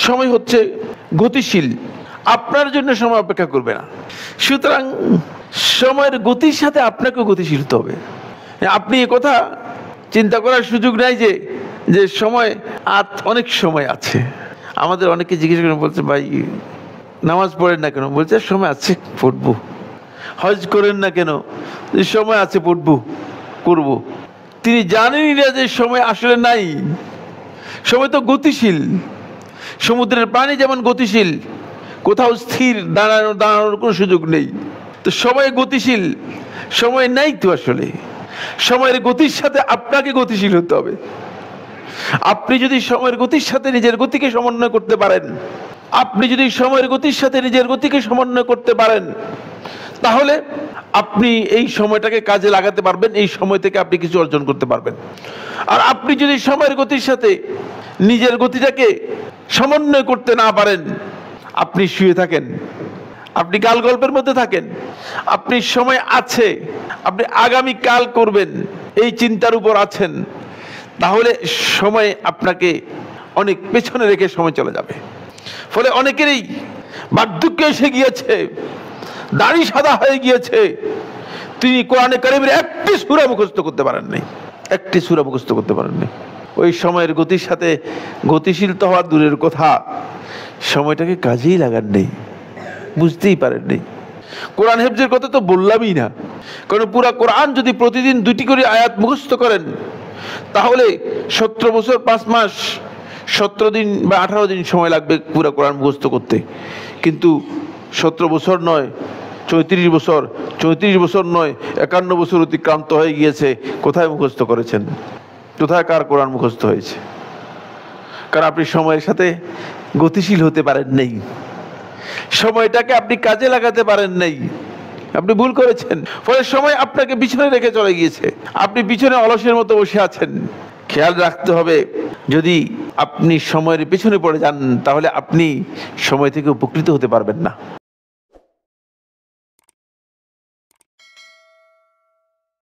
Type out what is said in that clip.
সময় হচ্ছে গতিশীল, আপনার জন্য সময় অপেক্ষা করবে না। সুতরাং সময়ের গতির সাথে আপনাকেও গতিশীল হতে হবে। আপনি এ কথা চিন্তা করার সুযোগ নাই যে সময় অনেক সময় আছে। আমাদের অনেকে জিজ্ঞেস করে বলছে, ভাই নামাজ পড়েন না কেন? বলছে সময় আছে, পড়বো। হজ করেন না কেন? সময় আছে, পড়বো, করবো। তিনি জানেনই না যে সময় আসলে নাই। সময় তো গতিশীল। সমুদ্রের পানি যেমন গতিশীল, কোথাও স্থির দাঁড়ানোর কোনো সুযোগ নেই। তো সময় গতিশীল, সময় নাই তো আসলে। সময়ের গতির সাথে আপনাকে গতিশীল হতে হবে। আপনি যদি সময়ের গতির সাথে নিজের গতিকে সমন্বয় করতে পারেন, আপনি যদি সময়ের গতির সাথে নিজের গতিকে সমন্বয় করতে পারেন, তাহলে আপনি এই সময়টাকে কাজে লাগাতে পারবেন। এই সময় থেকে আপনি কিছু অর্জন করতে পারবেন। আর আপনি যদি সময়ের গতির সাথে নিজের গতিটাকে সমন্বয় করতে না পারেন, আপনি শুয়ে থাকেন, আপনি কাল গল্পের মধ্যে থাকেন, আপনি সময় আছে, আপনি আগামী কাল করবেন এই চিন্তার উপর আছেন, তাহলে সময় আপনাকে অনেক পেছনে রেখে সময় চলে যাবে। ফলে অনেকেরই বার্ধক্য এসে গিয়েছে, দাড়ি সাদা হয়ে গিয়েছে, তিনি কোরআনে কারিমের একটি সূরা মুখস্থ করতে পারেন নাই, একটি সূরা মুখস্থ করতে পারেন নাই। ওই সময়ের গতির সাথে গতিশীল তো হওয়ার দূরের কথা, সময়টাকে কাজেই লাগান নেই, বুঝতেই পারেন নেই। কোরআন হেফজের কথা তো বললামই না, কারণ পুরা কোরআন যদি প্রতিদিন 2টি করে আয়াত মুখস্থ করেন, তাহলে 17 বছর 5 মাস 17 দিন বা 18 দিন সময় লাগবে পুরা কোরআন মুখস্থ করতে। কিন্তু 17 বছর নয়, 34 বছর, 34 বছর নয়, 51 বছর অতিক্রান্ত হয়ে গিয়েছে। কোথায় মুখস্থ করেছেন? কোথায় কার কোরআন মুখস্থ হয়েছে? কারণ আপনি সময়ের সাথে গতিশীল হতে পারেন নাই, সময়টাকে আপনি কাজে লাগাতে পারেন নাই, আপনি ভুল করেছেন। ফলে সময় আপনাকে পিছনে রেখে চলে গিয়েছে, আপনি পিছনে অলসের মতো বসে আছেন। খেয়াল রাখতে হবে, যদি আপনি সময়ের পিছনে পড়ে যান, তাহলে আপনি সময় থেকে উপকৃত হতে পারবেন না।